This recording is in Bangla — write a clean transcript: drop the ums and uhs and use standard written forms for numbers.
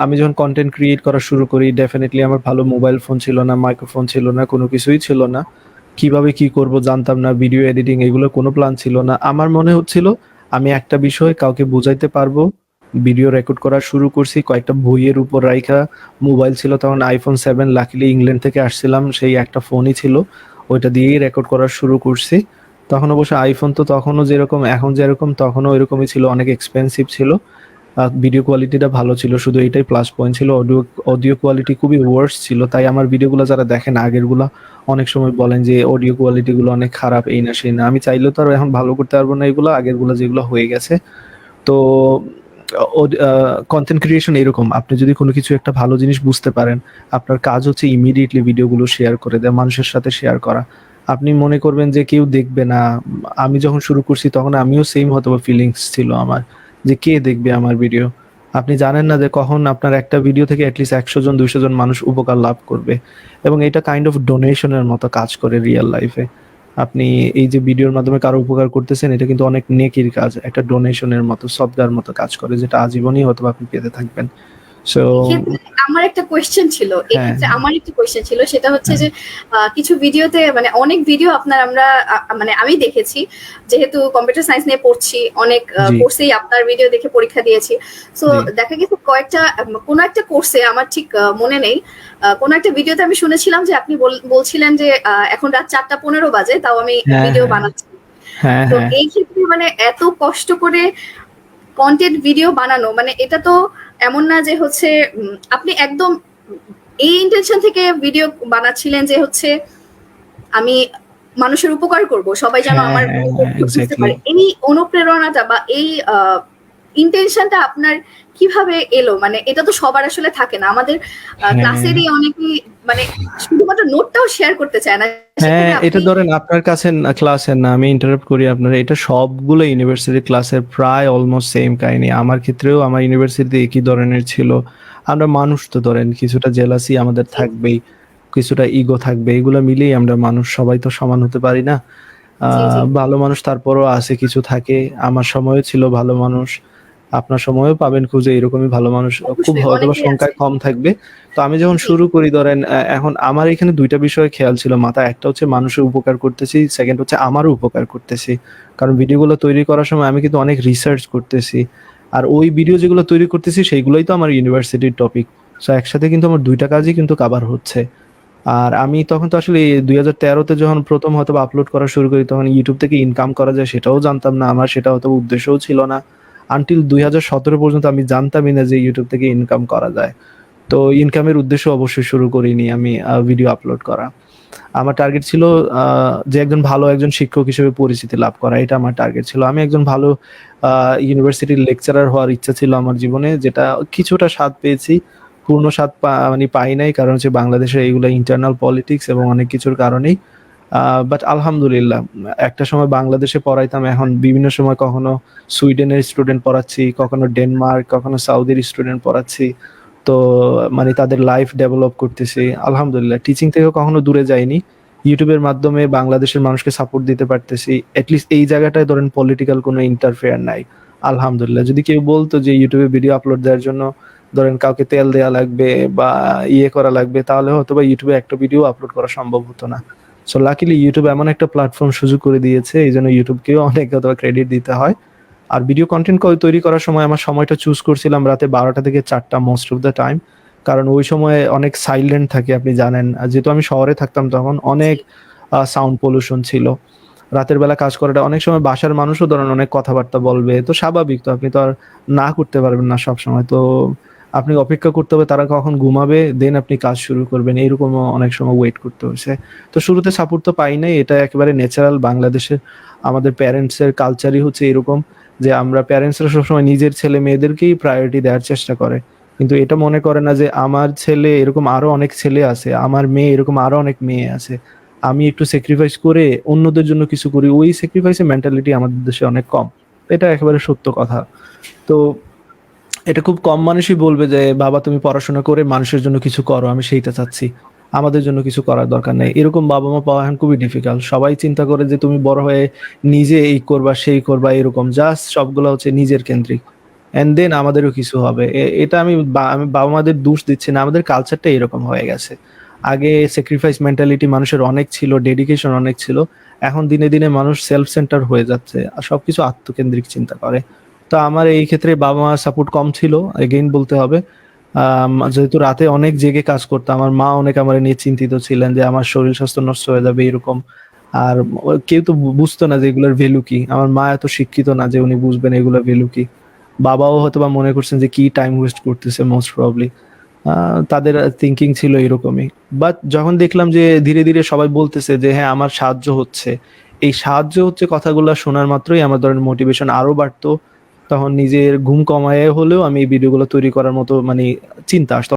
আমি যখন কনটেন্ট ক্রিয়েট করা শুরু করি, ডেফিনিটলি আমার ভালো মোবাইল ফোন ছিল না, মাইক্রোফোন ছিল না, কোনো কিছুই ছিল না। কিভাবে কি করব জানতাম না। ভিডিও এডিটিং এগুলোর কোনো প্ল্যান ছিল না। আমার মনে হচ্ছিল আমি একটা বিষয় কাউকে বুঝাইতে পারবো। ভিডিও রেকর্ড করা শুরু করছি কয়েকটা বইয়ের উপর রাইখা। মোবাইল ছিল তখন iPhone 7, লাকিলি ইংল্যান্ড থেকে আসছিলাম। সেই একটা ফোনই ছিল। ওইটা দিয়েই রেকর্ড করা শুরু করছি। তখন অবশ্য iPhone তো তখনও যেরকম এখন যেরকম তখনও ওইরকমই ছিল, অনেক এক্সপেনসিভ ছিল। ভিডিও কোয়ালিটিটা ভালো ছিল, শুধু এটাই প্লাস পয়েন্ট ছিল। অডিও অডিও কোয়ালিটি খুবই ওয়ার্স ছিল, তাই আমার ভিডিওগুলো যারা দেখেন আগেরগুলা অনেক সময় বলেন যে অডিও কোয়ালিটি গুলো অনেক খারাপ, এই না সেই না। আমি চাইলেও তো আর এখন ভালো করতে পারবো না এগুলো, আগেরগুলো যেগুলো হয়ে গেছে। তো কন্টেন্ট ক্রিয়েশন এরকম, আপনি যদি কোনো কিছু একটা ভালো জিনিস বুঝতে পারেন, আপনার কাজ হচ্ছে ইমিডিয়েটলি ভিডিওগুলো শেয়ার করে দেওয়া, মানুষের সাথে শেয়ার করা। আপনি মনে করবেন যে কেউ দেখবে না। আমি যখন শুরু করছি তখন আমিও সেম হয়তো ফিলিংস ছিল আমার, যে কে দেখবে আমার ভিডিও। আপনি জানেন না যে কখন আপনার একটা ভিডিও থেকে অ্যাটলিস্ট 100 জন 200 জন মানুষ উপকার লাভ করবে। এবং এটা কাইন্ড অফ ডোনেশনের মতো কাজ করে রিয়েল লাইফে। আপনি এই যে ভিডিওর মাধ্যমে কারো উপকার করতেছেন, এটা কিন্তু অনেক নেকির কাজ, একটা ডোনেশনের মতো, সদকার মতো কাজ করে, যেটা আজীবনই হয়তো আপনি পেতে থাকবেন। সো এক্ষেত্রে আমার একটা কোয়েশ্চেন ছিল, হ্যাঁ, এক্ষেত্রে আমার একটা কোয়েশ্চেন ছিল, সেটা হচ্ছে হ্যাঁ, যে কিছু ভিডিওতে মানে অনেক ভিডিও আপনার আমরা মানে আমি দেখেছি, যেহেতু কম্পিউটার সায়েন্স নিয়ে পড়ছি, অনেক জি, কোর্সেই আপনার ভিডিও দেখে পরীক্ষা দিয়েছি। সো জি, দেখা গেছে কয়েকটা কোনো একটা কোর্সে আমার ঠিক মনে নেই, কোনো একটা ভিডিওতে আমি শুনেছিলাম যে আপনি বলছিলেন যে এখন রাত 4:15 বাজে, তাও আমি হ্যাঁ, ভিডিও হ্যাঁ, বানাচ্ছি। হ্যাঁ, তো হ্যাঁ, এই ক্ষেত্রে মানে এত কষ্ট করে কন্টেন্ট ভিডিও বানানো, মানে এটা তো এমন না যে হচ্ছে আপনি একদম এই ইন্টেনশন থেকে ভিডিও বানাচ্ছিলেন যে হচ্ছে আমি মানুষের উপকার করব, সবাই যেন হ্যাঁ, আমার হ্যাঁ, হ্যাঁ, ভিডিও বুঝতে এক্স্যাক্টলি। পারে, এই অনুপ্রেরণাটা বা এই ইন্টেনশনটা আপনার কিভাবে এলো? মানে এটা তো সবার আসলে থাকে না, আমাদের হ্যাঁ, ক্লাসেরই অনেকেই মানে শুধুমাত্র নোটটাও শেয়ার করতে চায় না, হ্যাঁ, সেখানে এটা আপনি ধরেন আপনার কাছে না, ক্লাসের না, আমি ইন্টারাপ্ট করি আপনার। এটা সবগুলো ইউনিভার্সিটি ক্লাসের প্রায় অলমোস্ট সেম কাহিনী। আমার ক্ষেত্রেও আমার ইউনিভার্সিটিতে একই ধরনের ছিল। আমরা মানুষ তো ধরেন কিছুটা জেলাসি আমাদের জি থাকবেই, কিছুটা ইগো থাকবে। এগুলো মিলিয়েই আমরা মানুষ, সবাই তো সমান হতে পারি না। জি জি ভালো মানুষ তারপরও আছে, কিছু থাকে। আমার সময়ও ছিল ভালো মানুষ। আপনার সময়ও পাবেন খুঁজে এরকমই ভালো মানুষ। খুব অবশ্যই হয়তোবা অনেকেই আছে। সংখ্যায় কম থাকবে। তো আমি যখন জি শুরু করি ধরেন এখন আমার এখানে ২ টা বিষয় খেয়াল ছিল মাথায়। একটা হচ্ছে মানুষের উপকার করতেছি, সেকেন্ড হচ্ছে আমারও উপকার করতেছি। কারণ ভিডিওগুলো তৈরি করার সময় আমি কিন্তু অনেক রিসার্চ করতেছি। আর ওই ভিডিও যেগুলো তৈরি করতেছি সেগুলোই তো আমার ইউনিভার্সিটির টপিক। সো একসাথে কিন্তু আমার ২ টা কাজই কিন্তু কভার হচ্ছে। আর আমি তখন তো আসলে ২০১৩ তে যখন ১ম হয়তোবা আপলোড করা শুরু করি, তখন YouTube থেকে ইনকাম করা যায় সেটাও জানতাম না। আমার সেটা হয়তো উদ্দেশ্যও ছিল না। আনটিল ২০১৭ পর্যন্ত আমি জানতামই না যে YouTube থেকে ইনকাম করা যায়। তো ইনকামের উদ্দেশ্য অবশ্যই শুরু করিনি আমি ভিডিও আপলোড করা। আমার টার্গেট ছিল আ যে একজন শিক্ষক হিসেবে পরিচিতি লাভ করা। এটা আমার টার্গেট ছিল। আমি একজন ভালো আ ইউনিভার্সিটির লেকচারার হওয়ার ইচ্ছা ছিল আমার জীবনে, যেটা কিছুটা স্বাদ পেয়েছি। পূর্ণ স্বাদ মানে পাই নাই। কারণ হচ্ছে বাংলাদেশের এইগুলা ইন্টারনাল পলিটিক্স এবং অনেক কিছুর কারণেই। আ বাট আলহামদুলিল্লাহ একটা সময় বাংলাদেশে পড়াইতাম, এখন বিভিন্ন সময় কখনো সুইডেনের স্টুডেন্ট পড়াচ্ছি, কখনো ডেনমার্ক, কখনো সৌদির স্টুডেন্ট পড়াচ্ছি। তো মানে তাদের লাইফ ডেভেলপ করতেছি। আলহামদুলিল্লাহ টিচিং থেকে কখনো দূরে যাইনি। YouTube এর মাধ্যমে বাংলাদেশের মানুষকে সাপোর্ট দিতে পারতেছি। এট লিস্ট এই জায়গাটায় ধরেন পলিটিক্যাল কোনো ইন্টারফেয়ার নাই। আলহামদুলিল্লাহ। যদি কেউ বলতো যে YouTube এ ভিডিও আপলোড দেওয়ার জন্য ধরেন কাউকে তেল দেয়া লাগবে বা ইয়ে করা লাগবে, তাহলে হয়তোবা YouTube এ একটা ভিডিও আপলোড করা সম্ভব হতো না। সো লাকিলি YouTube এমন একটা প্ল্যাটফর্ম সুযোগ করে দিয়েছে। এইজন্য YouTube কেও অনেক হয়তোবা ক্রেডিট দিতে হয়। আর ভিডিও কনটেন্ট তৈরি করার সময় আমার সময়টা চুজ করছিলাম রাতে ১২টা থেকে ৪টা মোস্ট অফ দ্যা টাইম। কারণ ওই সময়ে অনেক সাইলেন্ট থাকে, আপনি জানেন। যেহেতু আমি শহরে থাকতাম তখন জি অনেক সাউন্ড পলিউশন ছিল। রাতের বেলা কাজ করাটা অনেক সময় বাসার মানুষও ধরেন অনেক কথাবার্তা বলবে। তো স্বাভাবিক, তো আপনি তো আর না করতে পারবেন না সবসময়। তো আপনি অপেক্ষা করতে হবে তারা কখন ঘুমাবে, দেন আপনি কাজ শুরু করবেন। এরকমও অনেক সময় ওয়েট করতে হইছে। তো শুরুতে সাপোর্ট তো পাই নাই। এটা একেবারে ন্যাচারাল। বাংলাদেশের আমাদের প্যারেন্টস এর কালচারই হচ্ছে এরকম, যে আমরা প্যারেন্টসরা সবসময় নিজের ছেলে-মেয়েদেরকেই প্রায়োরিটি দেওয়ার চেষ্টা করে। কিন্তু এটা মনে করে না যে আমার ছেলে এরকম আরো অনেক ছেলে আছে। আমার মেয়ে এরকম আরো অনেক মেয়ে আছে। আমি একটু স্যাক্রিফাইস করে অন্যদের জন্য কিছু করি। ওই স্যাক্রিফাইস এর মেন্টালিটি আমাদের দেশে অনেক কম। এটা একেবারে সত্য কথা। তো এটা খুব কম মানুষই বলবে যে, "বাবা তুমি পড়াশোনা করে মানুষের জন্য কিছু করো। আমি সেইটা চাচ্ছি। আমাদের জন্য কিছু করার দরকার নাই।" এরকম বাবা-মা পাওয়া এখন খুবই ডিফিকাল্ট। সবাই চিন্তা করে যে তুমি বড় হয়ে নিজে এই করবা, সেই করবা এরকম। জাস্ট সবগুলা হচ্ছে নিজের কেন্দ্রিক। এন্ড দেন আমাদেরও কিছু হবে। এটা আমি বাবা মাদের দোষ দিচ্ছি না, আমাদের কালচারটা এরকম হয়ে গেছে। আগে স্যাক্রিফাইস মেন্টালিটি মানুষের অনেক ছিল, ডেডিকেশন অনেক ছিল। এখন দিনে দিনে মানুষ সেলফ সেন্টার হয়ে যাচ্ছে আর সবকিছু আত্মকেন্দ্রিক চিন্তা করে। তো আমার এই ক্ষেত্রে বাবা মা সাপোর্ট কম ছিল, এগেইন বলতে হবে। যেহেতু রাতে অনেক জেগে কাজ করতাম, আমার মা অনেক আমার নিয়ে চিন্তিত ছিলেন যে আমার শরীর স্বাস্থ্য নষ্ট হয়ে যাবে এরকম। আর কেউ তো বুঝতো না যে এগুলোর ভ্যালু কি। আমার মা এত শিক্ষিত না যে উনি বুঝবেন এগুলোর ভ্যালু কি। বাবাও হয়তোবা মনে করছেন যে কি টাইম ওয়েস্ট করতেছে মোস্ট প্রবাবলি। তাদের থিংকিং ছিল এরকমই। বাট যখন দেখলাম যে ধীরে ধীরে সবাই বলতেছে যে হ্যাঁ আমার সাহায্য হচ্ছে, এই সাহায্য হচ্ছে কথাগুলো শোনার মাত্রই আমার ধরেন মোটিভেশন আরো বাড়তো। তখন নিজের ঘুম কমায় হলেও আমি এই ভিডিওগুলো তৈরি করার মতো মানে চিন্তা আসতো।